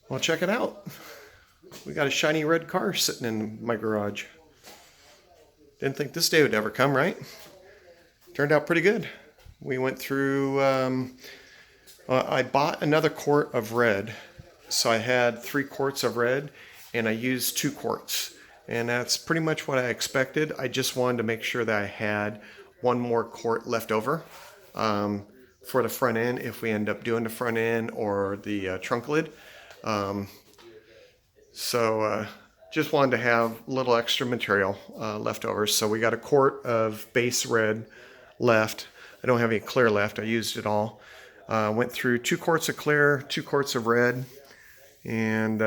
Well, check it out. We got a shiny red car sitting in my garage. Didn't think this day would ever come, right? Turned out pretty good. We went through, I bought another quart of red. So I had 3 quarts of red and I used 2 quarts. And that's pretty much what I expected. I just wanted to make sure that I had 1 more quart left over for the front end if we end up doing the front end or the trunk lid. Just wanted to have a little extra material left over. So we got a quart of base red left. I don't have any clear left. I used it all. Went through 2 quarts of clear, 2 quarts of red, and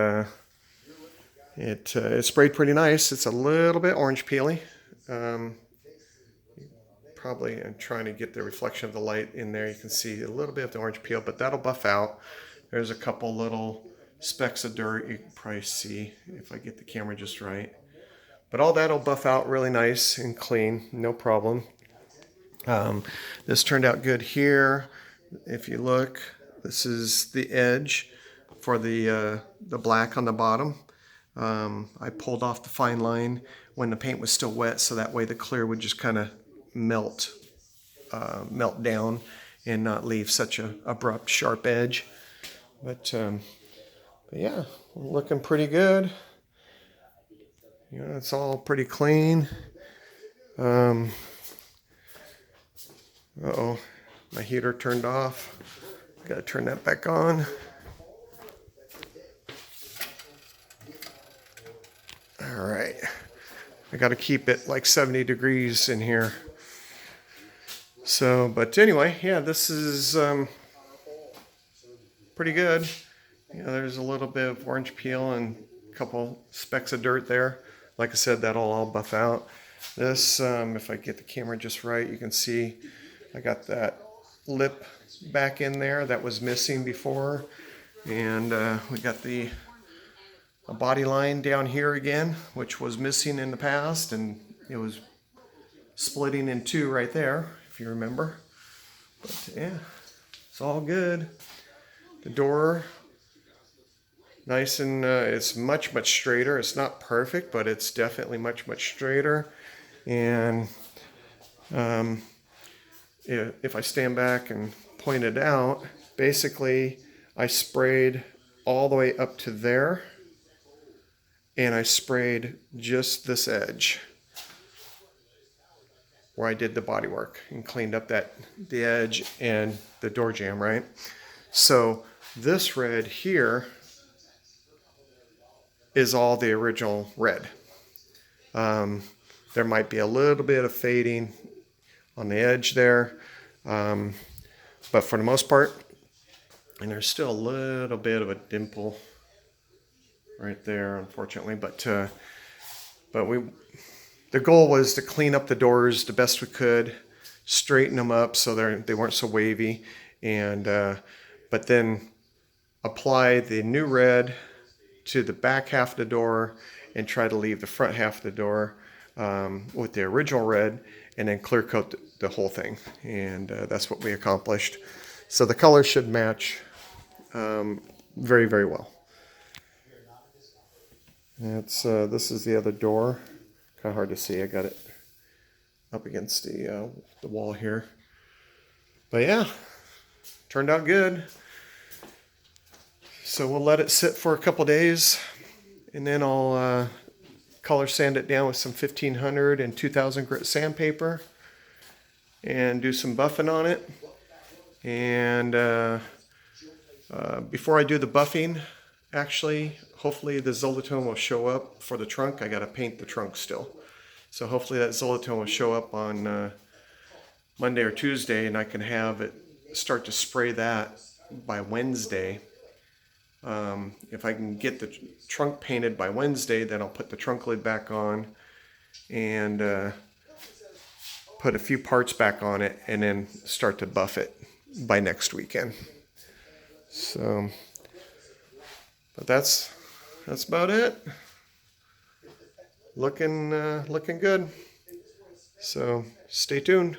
it sprayed pretty nice. It's a little bit orange peely. Probably I'm trying to get the reflection of the light in there. You can see a little bit of the orange peel, but that'll buff out. There's a couple little specks of dirt you can probably see if I get the camera just right. But all that'll buff out really nice and clean, no problem. This turned out good here. If you look, this is the edge for the black on the bottom. I pulled off the fine line when the paint was still wet, so that way the clear would just kind of melt down and not leave such a abrupt, sharp edge. But yeah, looking pretty good. You know, it's all pretty clean. Uh-oh, my heater turned off. Gotta turn that back on. All right, I gotta keep it like 70 degrees in here. So, but anyway, yeah, this is pretty good. You know, there's a little bit of orange peel and a couple specks of dirt there. Like I said, that'll all buff out. This, if I get the camera just right, you can see I got that lip back in there that was missing before. And we got the body line down here again, which was missing in the past, and it was splitting in 2 right there, if you remember. But yeah, it's all good. The door, nice and it's much straighter. It's not perfect, but it's definitely much straighter. And if I stand back and point it out, basically I sprayed all the way up to there, and I sprayed just this edge where I did the body work and cleaned up the edge and the door jamb, right? So this red here is all the original red. There might be a little bit of fading on the edge there, but for the most part, and there's still a little bit of a dimple right there, unfortunately, but the goal was to clean up the doors the best we could, straighten them up so they weren't so wavy, and but then apply the new red to the back half of the door and try to leave the front half of the door with the original red, and then clear coat the whole thing. And that's what we accomplished. So the color should match very well. This is the other door. Kind of hard to see. I got it up against the wall here. But yeah, turned out good. So we'll let it sit for a couple days, and then I'll color sand it down with some 1500 and 2000 grit sandpaper and do some buffing on it. And before I do the buffing, actually, hopefully the Zolatone will show up for the trunk. I got to paint the trunk still. So hopefully that Zolatone will show up on Monday or Tuesday, and I can have it start to spray that by Wednesday. If I can get the trunk painted by Wednesday, then I'll put the trunk lid back on and put a few parts back on it, and then start to buff it by next weekend. So, but that's about it. Looking good. So stay tuned.